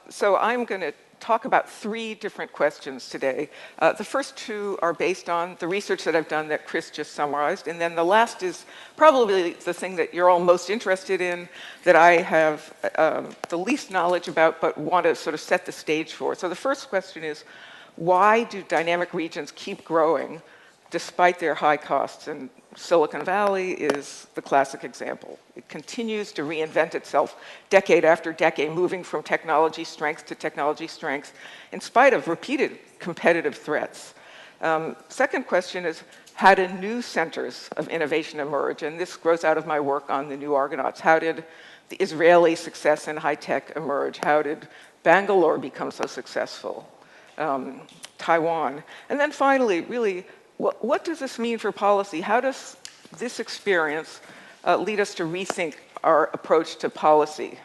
So I'm going to talk about three different questions today. The first two are based on the research that I've done that Chris just summarized, and then the last is probably the thing that you're all most interested in, that I have the least knowledge about, but want to sort of set the stage for. So the first question is, why do dynamic regions keep growing despite their high costs? And Silicon Valley is the classic example. It continues to reinvent itself decade after decade, moving from technology strength to technology strength, in spite of repeated competitive threats. Second question is, how did new centers of innovation emerge? And this grows out of my work on the new Argonauts. How did the Israeli success in high tech emerge? How did Bangalore become so successful? Taiwan. And then finally, really, what does this mean for policy? How does this experience lead us to rethink our approach to policy?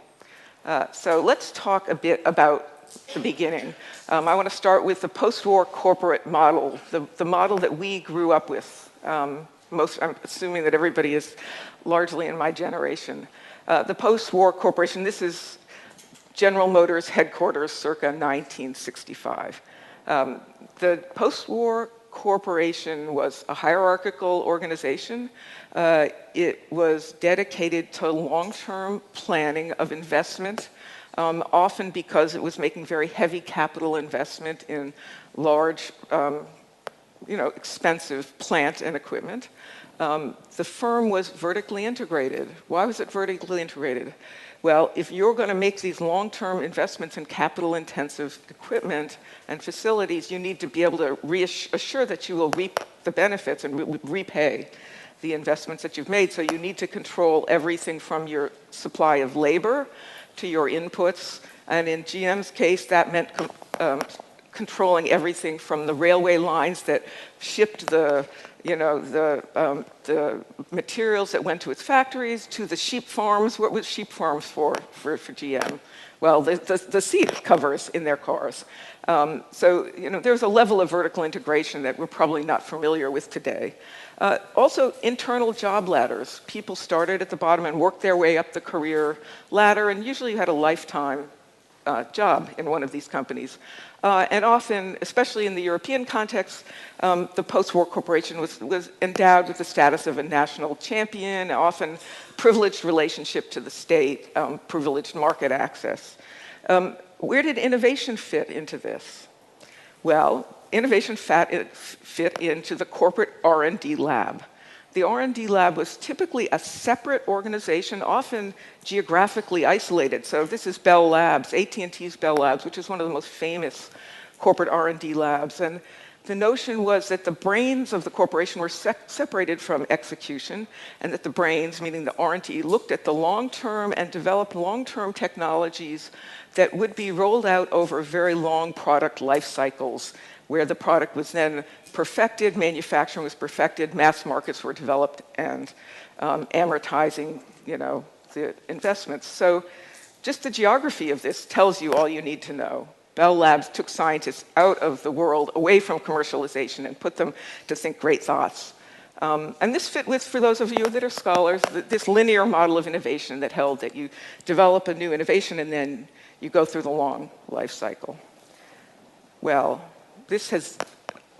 So let's talk a bit about the beginning. I want to start with the post-war corporate model, the model that we grew up with. I'm assuming that everybody is largely in my generation. The post-war corporation, this is General Motors headquarters circa 1965. The post-war corporation was a hierarchical organization. It was dedicated to long-term planning of investment, often because it was making very heavy capital investment in large, expensive plant and equipment. The firm was vertically integrated. Why was it vertically integrated? Well, if you're going to make these long-term investments in capital-intensive equipment and facilities, you need to be able to assure that you will reap the benefits and repay the investments that you've made. So you need to control everything from your supply of labor to your inputs. And in GM's case, that meant controlling everything from the railway lines that shipped the materials that went to its factories, to the sheep farms. What was sheep farms for GM? Well, the seat covers in their cars. So there's a level of vertical integration that we're probably not familiar with today. Also, internal job ladders. People started at the bottom and worked their way up the career ladder, and usually you had a lifetime job in one of these companies. And often, especially in the European context, the post-war corporation was endowed with the status of a national champion, often privileged relationship to the state, privileged market access. Where did innovation fit into this? Well, innovation fit into the corporate R&D lab. The R&D lab was typically a separate organization, often geographically isolated. So this is Bell Labs, AT&T's Bell Labs, which is one of the most famous corporate R&D labs. And the notion was that the brains of the corporation were separated from execution, and that the brains, meaning the R&D, looked at the long-term and developed long-term technologies that would be rolled out over very long product life cycles, where the product was then perfected, manufacturing was perfected, mass markets were developed, and amortizing, the investments. So just the geography of this tells you all you need to know. Bell Labs took scientists out of the world, away from commercialization, and put them to think great thoughts. And this fit with, for those of you that are scholars, this linear model of innovation that held that you develop a new innovation and then you go through the long life cycle. Well, this has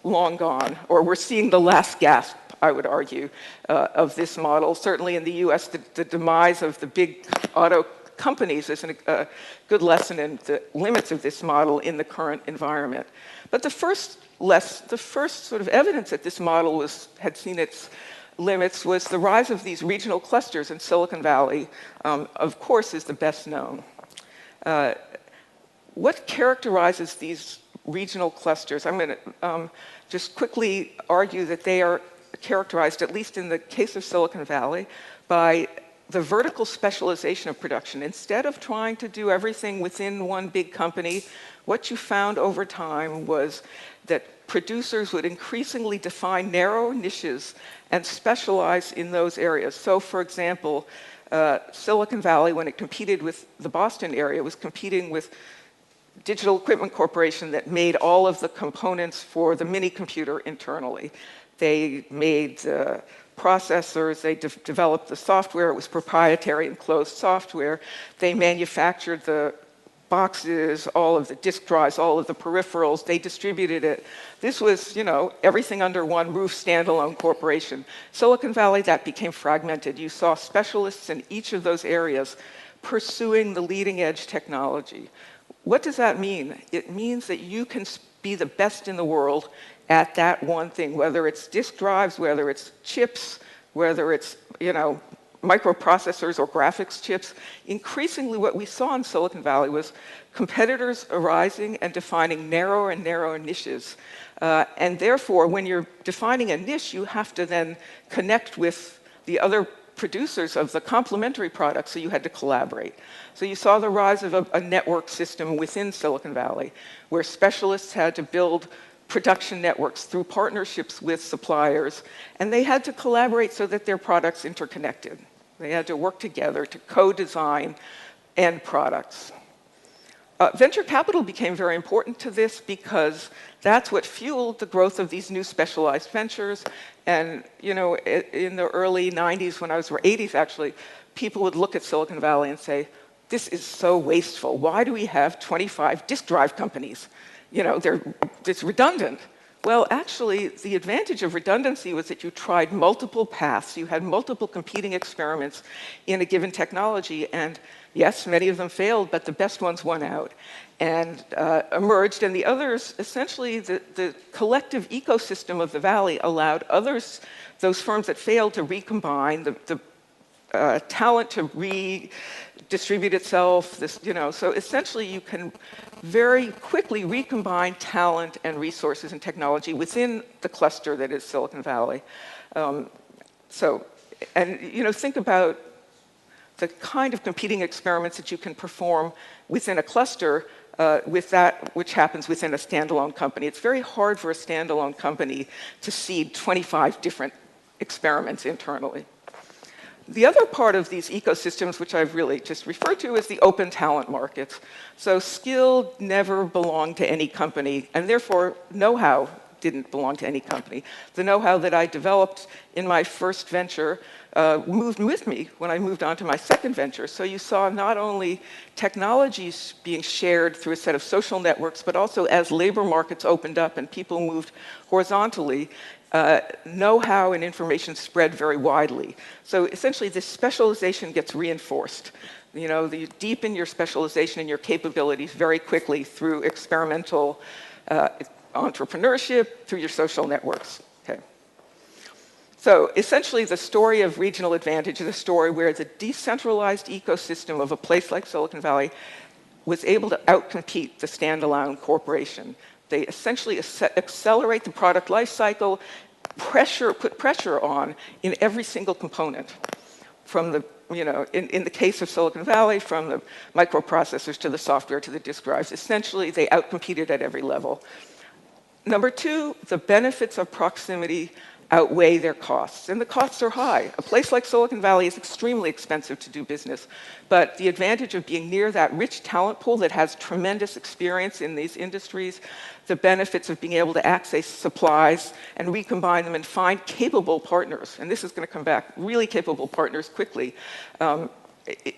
long gone, or we're seeing the last gasp, I would argue, of this model. Certainly in the US, the demise of the big auto companies is a good lesson in the limits of this model in the current environment. But the first sort of evidence that this model had seen its limits was the rise of these regional clusters, in Silicon Valley, of course, is the best known. What characterizes these regional clusters? I'm going to just quickly argue that they are characterized, at least in the case of Silicon Valley, by the vertical specialization of production. Instead of trying to do everything within one big company, what you found over time was that producers would increasingly define narrow niches and specialize in those areas. So, for example, Silicon Valley, when it competed with the Boston area, was competing with Digital Equipment Corporation that made all of the components for the mini computer internally. They made processors, they developed the software, it was proprietary and closed software. They manufactured the boxes, all of the disk drives, all of the peripherals. They distributed it. This was, everything under one roof, standalone corporation. Silicon Valley, that became fragmented. You saw specialists in each of those areas pursuing the leading edge technology. What does that mean? It means that you can be the best in the world at that one thing, whether it's disk drives, whether it's chips, whether it's, microprocessors or graphics chips. Increasingly, what we saw in Silicon Valley was competitors arising and defining narrower and narrower niches. And therefore, when you're defining a niche, you have to then connect with the other producers of the complementary products, so you had to collaborate. So you saw the rise of a network system within Silicon Valley, where specialists had to build production networks through partnerships with suppliers, and they had to collaborate so that their products interconnected. They had to work together to co-design end products. Venture capital became very important to this because that's what fueled the growth of these new specialized ventures. And in the early 90s, when I was, or 80s actually, people would look at Silicon Valley and say, this is so wasteful. Why do we have 25 disk drive companies? It's redundant. Well, actually, the advantage of redundancy was that you tried multiple paths. You had multiple competing experiments in a given technology. And yes, many of them failed, but the best ones won out and emerged. And the others, essentially, the collective ecosystem of the valley allowed others, those firms that failed, to recombine, the talent to redistribute itself. So essentially, you can very quickly recombine talent and resources and technology within the cluster that is Silicon Valley. Think about the kind of competing experiments that you can perform within a cluster with that which happens within a standalone company. It's very hard for a standalone company to seed 25 different experiments internally. The other part of these ecosystems, which I've really just referred to, is the open talent markets. So skill never belonged to any company, and therefore know-how didn't belong to any company. The know-how that I developed in my first venture moved with me when I moved on to my second venture. So you saw not only technologies being shared through a set of social networks, but also as labor markets opened up and people moved horizontally, know-how and information spread very widely. So essentially, this specialization gets reinforced. You deepen your specialization and your capabilities very quickly through experimental entrepreneurship, through your social networks. Okay. So essentially, the story of regional advantage is a story where the decentralized ecosystem of a place like Silicon Valley was able to outcompete the standalone corporation. They essentially accelerate the product life cycle, put pressure on in every single component. From the, in the case of Silicon Valley, from the microprocessors to the software to the disk drives. Essentially, they outcompeted at every level. Number two, the benefits of proximity outweigh their costs, and the costs are high. A place like Silicon Valley is extremely expensive to do business, but the advantage of being near that rich talent pool that has tremendous experience in these industries, the benefits of being able to access supplies and recombine them and find capable partners, and this is going to come back, really capable partners quickly,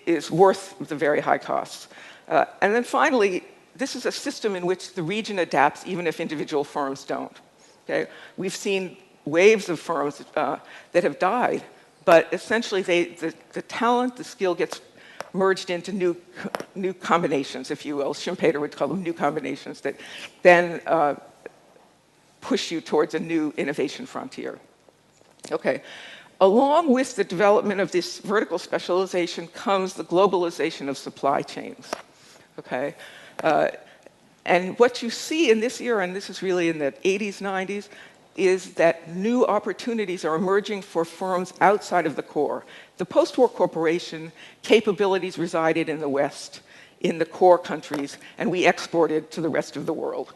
is worth the very high costs. And then finally, this is a system in which the region adapts even if individual firms don't. Okay? We've seen waves of firms that have died, but essentially the talent, the skill gets merged into new combinations, if you will. Schumpeter would call them new combinations that then push you towards a new innovation frontier. Okay. Along with the development of this vertical specialization comes the globalization of supply chains. Okay. And what you see in this era, and this is really in the 80s, 90s, is that new opportunities are emerging for firms outside of the core. The post-war corporation capabilities resided in the West, in the core countries, and we exported to the rest of the world.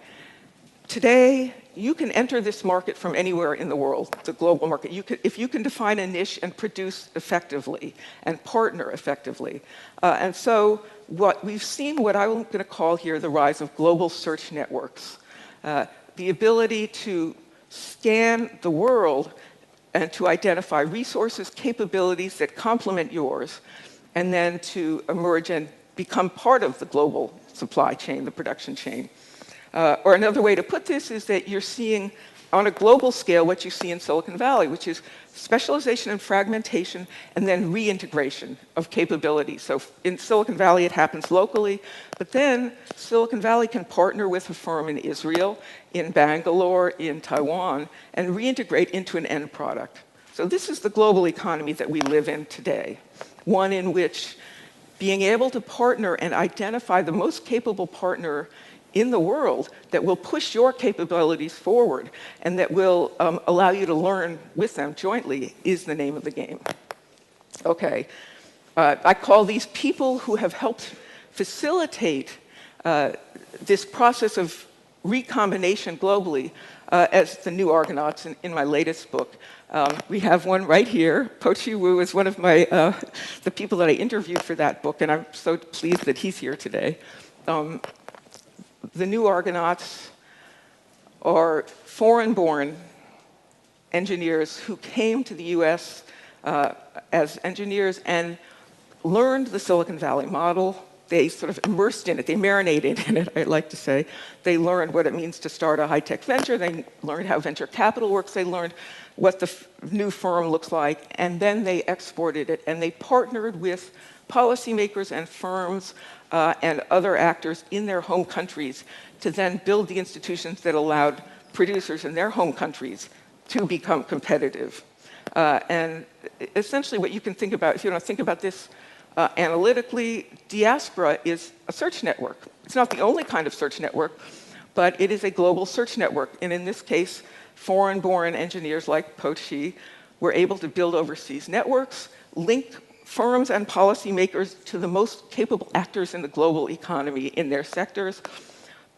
Today, you can enter this market from anywhere in the world, the global market. If you can define a niche and produce effectively and partner effectively. And so what we've seen, what I'm going to call here the rise of global search networks. The ability to scan the world and to identify resources, capabilities that complement yours, and then to emerge and become part of the global supply chain, the production chain. Or another way to put this is that you're seeing on a global scale what you see in Silicon Valley, which is specialization and fragmentation and then reintegration of capabilities. So in Silicon Valley, it happens locally, but then Silicon Valley can partner with a firm in Israel, in Bangalore, in Taiwan, and reintegrate into an end product. So this is the global economy that we live in today, one in which being able to partner and identify the most capable partner in the world that will push your capabilities forward and that will allow you to learn with them jointly is the name of the game. Okay, I call these people who have helped facilitate this process of recombination globally as the new Argonauts in my latest book. We have one right here. Po-Chi Wu is one of my, the people that I interviewed for that book, and I'm so pleased that he's here today. The new Argonauts are foreign-born engineers who came to the US as engineers and learned the Silicon Valley model. They sort of immersed in it. They marinated in it, I like to say. They learned what it means to start a high-tech venture. They learned how venture capital works. They learned what the new firm looks like. And then they exported it. And they partnered with policymakers and firms and other actors in their home countries to then build the institutions that allowed producers in their home countries to become competitive. And essentially what you can think about, if you want to think about this analytically, diaspora is a search network. It's not the only kind of search network, but it is a global search network. And in this case, foreign-born engineers like Po-Chi were able to build overseas networks, link firms and policymakers to the most capable actors in the global economy in their sectors,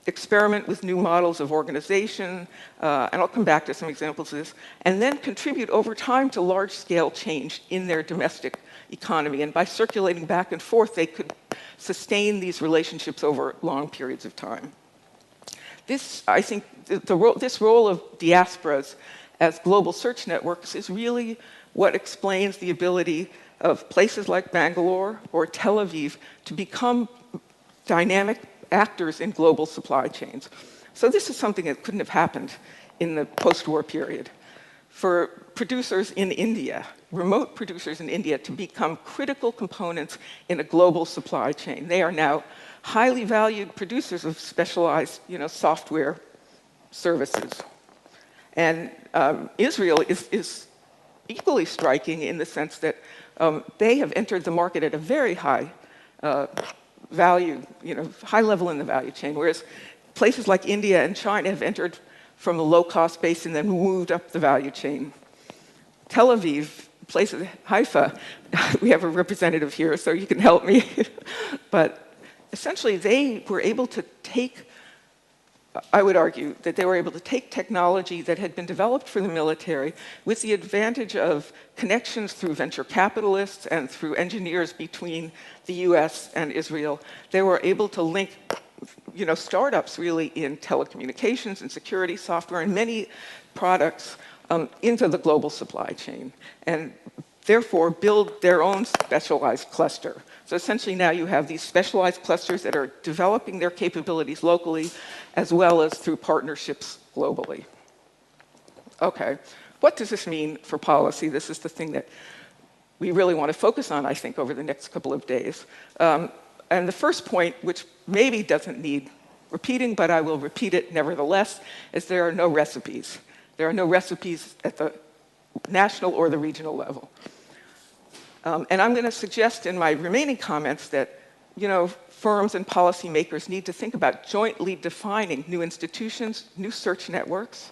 experiment with new models of organization, and I'll come back to some examples of this, and then contribute over time to large-scale change in their domestic economy. And by circulating back and forth, they could sustain these relationships over long periods of time. This, I think, this role of diasporas as global search networks is really what explains the ability of places like Bangalore or Tel Aviv to become dynamic actors in global supply chains. So this is something that couldn't have happened in the post-war period. For producers in India, remote producers in India, to become critical components in a global supply chain. They are now highly valued producers of specialized, software services. And Israel is equally striking in the sense that they have entered the market at a very high value, high level in the value chain, whereas places like India and China have entered from a low-cost base and then moved up the value chain. Tel Aviv, places, Haifa, we have a representative here, so you can help me. But essentially, they were able to take, I would argue, that they were able to take technology that had been developed for the military with the advantage of connections through venture capitalists and through engineers between the US and Israel. They were able to link startups really in telecommunications and security software and many products into the global supply chain, and therefore build their own specialized cluster. So essentially now you have these specialized clusters that are developing their capabilities locally as well as through partnerships globally. Okay, what does this mean for policy? This is the thing that we really want to focus on, I think, over the next couple of days. And the first point, which maybe doesn't need repeating, but I will repeat it nevertheless, is there are no recipes. There are no recipes at the national or the regional level. And I'm going to suggest in my remaining comments that, firms and policymakers need to think about jointly defining new institutions, new search networks,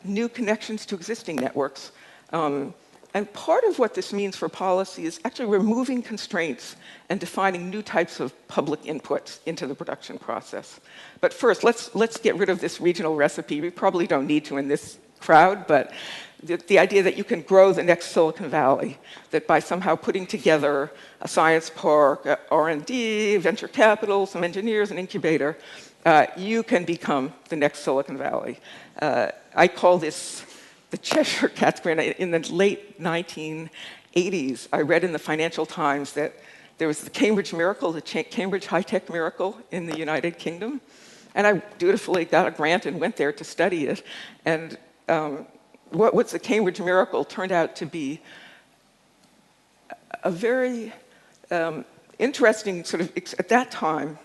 new connections to existing networks. And part of what this means for policy is actually removing constraints and defining new types of public inputs into the production process. But first, let's get rid of this regional recipe. We probably don't need to in this crowd, but the idea that you can grow the next Silicon Valley, that by somehow putting together a science park, R&D, venture capital, some engineers, an incubator, you can become the next Silicon Valley. I call this the Cheshire Cat's Grin. In the late 1980s, I read in the Financial Times that There was the Cambridge Miracle, the Cambridge High-Tech Miracle in the United Kingdom. And I dutifully got a grant and went there to study it. And what was the Cambridge Miracle turned out to be a very interesting sort of, at that time,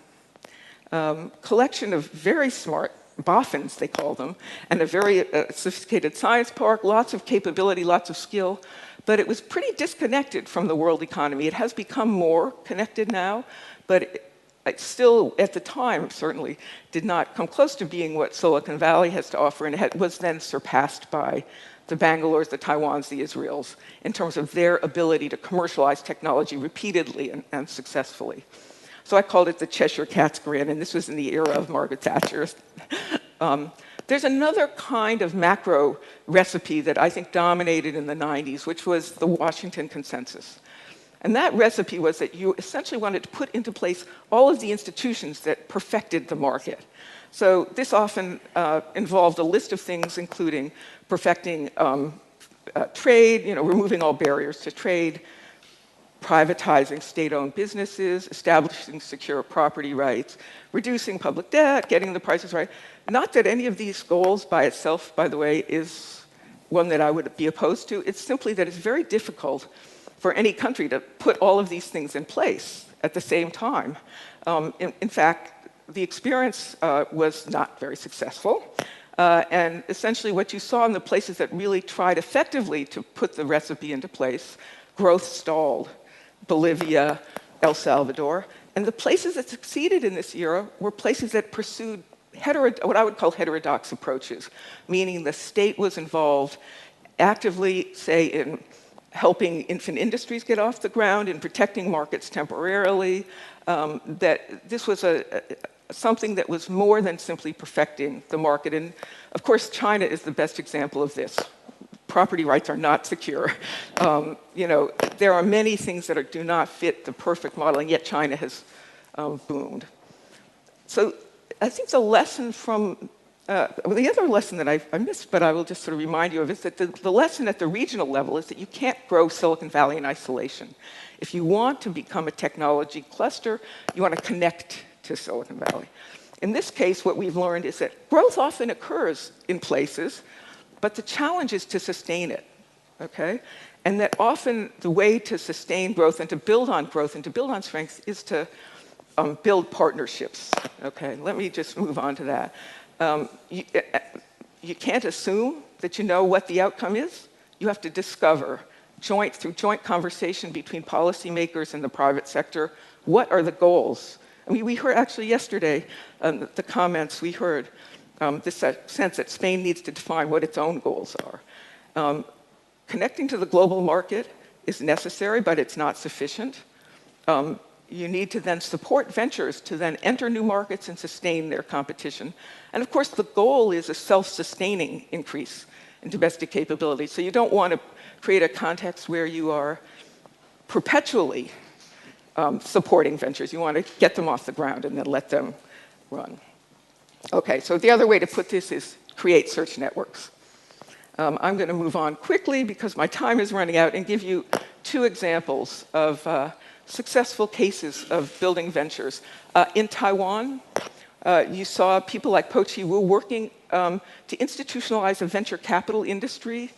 collection of very smart boffins, they call them, and a very sophisticated science park, lots of capability, lots of skill, but it was pretty disconnected from the world economy. It has become more connected now, but it still, at the time, certainly, did not come close to being what Silicon Valley has to offer, and it was then surpassed by the Bangalores, the Taiwans, the Israels, in terms of their ability to commercialize technology repeatedly and successfully. So I called it the Cheshire Cat's Grin, and this was in the era of Margaret Thatcher. There's another kind of macro recipe that I think dominated in the 90s, which was the Washington Consensus. And that recipe was that you essentially wanted to put into place all of the institutions that perfected the market. So this often involved a list of things, including perfecting trade, removing all barriers to trade, privatizing state-owned businesses, establishing secure property rights, reducing public debt, getting the prices right. Not that any of these goals by itself, by the way, is one that I would be opposed to. It's simply that it's very difficult for any country to put all of these things in place at the same time. In fact, the experience was not very successful. And essentially what you saw in the places that really tried effectively to put the recipe into place, growth stalled. Bolivia, El Salvador. And the places that succeeded in this era were places that pursued what I would call heterodox approaches, meaning the state was involved actively, say, in helping infant industries get off the ground, in protecting markets temporarily, that this was something that was more than simply perfecting the market. And of course, China is the best example of this. Property rights are not secure. There are many things that do not fit the perfect model, and yet China has boomed. So I think the lesson from, the other lesson that I missed, but I will just sort of remind you of, is that the lesson at the regional level is that you can't grow Silicon Valley in isolation. If you want to become a technology cluster, you want to connect to Silicon Valley. In this case, what we've learned is that growth often occurs in places, but the challenge is to sustain it, okay? And that often the way to sustain growth and to build on growth and to build on strengths is to build partnerships, okay? Let me just move on to that. You can't assume that you know what the outcome is. You have to discover, through joint conversation between policymakers and the private sector, what are the goals? I mean, we heard actually yesterday, the comments we heard, this sense that Spain needs to define what its own goals are. Connecting to the global market is necessary, but it's not sufficient. You need to then support ventures to then enter new markets and sustain their competition. And of course, the goal is a self-sustaining increase in domestic capability. So you don't want to create a context where you are perpetually supporting ventures. You want to get them off the ground and then let them run. Okay, so the other way to put this is create search networks. I'm going to move on quickly because my time is running out and give you two examples of successful cases of building ventures. In Taiwan, you saw people like Po Chi Wu working to institutionalize a venture capital industry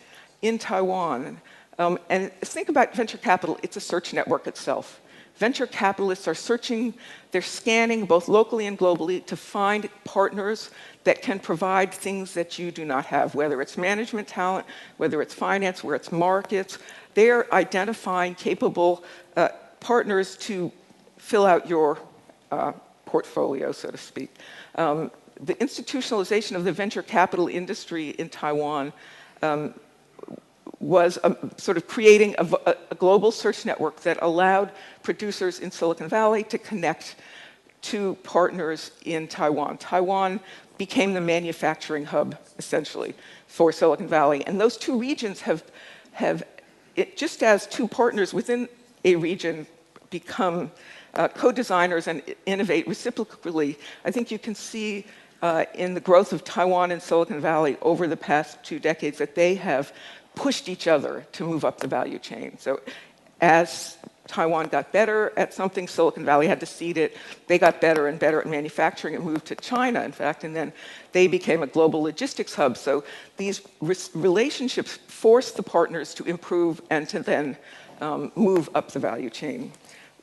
in Taiwan. And think about venture capital, it's a search network itself. Venture capitalists are searching, they're scanning both locally and globally to find partners that can provide things that you do not have, whether it's management talent, whether it's finance, whether it's markets. They're identifying capable partners to fill out your portfolio, so to speak. The institutionalization of the venture capital industry in Taiwan was sort of creating a global search network that allowed producers in Silicon Valley to connect to partners in Taiwan. Taiwan became the manufacturing hub, essentially, for Silicon Valley. And those two regions have just as two partners within a region become co-designers and innovate reciprocally, I think you can see in the growth of Taiwan and Silicon Valley over the past 2 decades that they have pushed each other to move up the value chain. So as Taiwan got better at something, Silicon Valley had to cede it. They got better and better at manufacturing and moved to China, in fact, and then they became a global logistics hub. So these relationships forced the partners to improve and to then move up the value chain.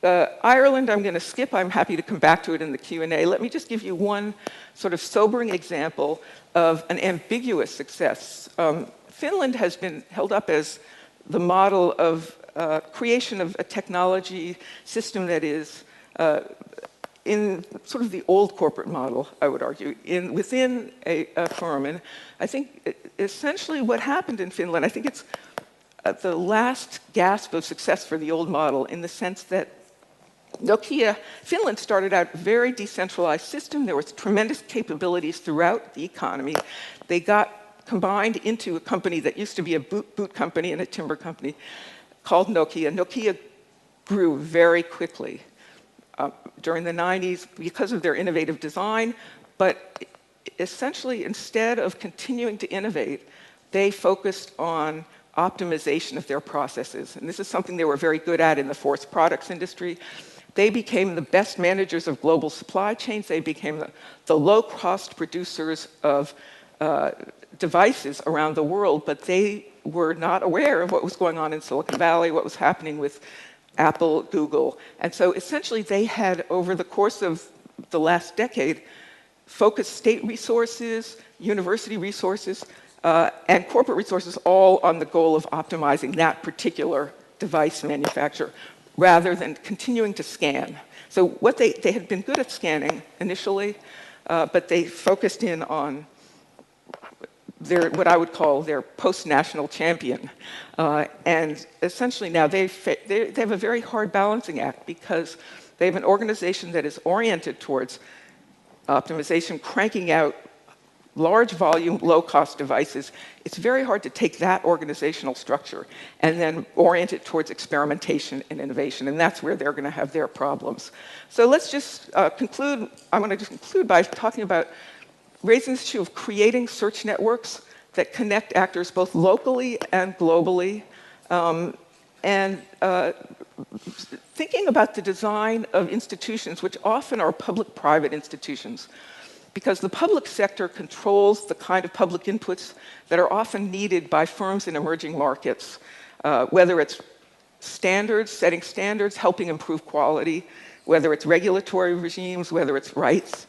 Ireland, I'm going to skip. I'm happy to come back to it in the Q&A. Let me just give you one sort of sobering example of an ambiguous success. Finland has been held up as the model of creation of a technology system that is in sort of the old corporate model, I would argue, within a firm. And I think essentially what happened in Finland, I think it's the last gasp of success for the old model in the sense that Nokia, Finland started out a very decentralized system. There was tremendous capabilities throughout the economy. They got combined into a company that used to be a boot company and a timber company called Nokia. Nokia grew very quickly during the 90s because of their innovative design, but essentially instead of continuing to innovate, they focused on optimization of their processes. And this is something they were very good at in the forest products industry. They became the best managers of global supply chains. They became the low-cost producers of devices around the world, but they were not aware of what was going on in Silicon Valley, what was happening with Apple, Google. And so essentially they had, over the course of the last decade, focused state resources, university resources, and corporate resources all on the goal of optimizing that particular device manufacturer, rather than continuing to scan. So what they had been good at scanning initially, but they focused in on what I would call their post-national champion. And essentially now they have a very hard balancing act because they have an organization that is oriented towards optimization, cranking out large volume, low-cost devices. It's very hard to take that organizational structure and then orient it towards experimentation and innovation, and that's where they're going to have their problems. So let's just conclude. I'm going to just conclude by talking about raising this issue of creating search networks that connect actors both locally and globally, and thinking about the design of institutions, which often are public-private institutions, because the public sector controls the kind of public inputs that are often needed by firms in emerging markets, whether it's standards, setting standards, helping improve quality, whether it's regulatory regimes, whether it's rights.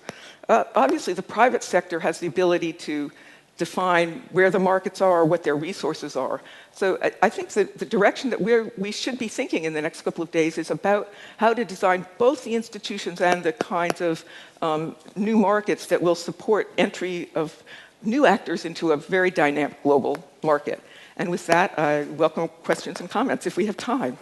Obviously, the private sector has the ability to define where the markets are, what their resources are. So I think that the direction that we should be thinking in the next couple of days is about how to design both the institutions and the kinds of new markets that will support entry of new actors into a very dynamic global market. And with that, I welcome questions and comments if we have time.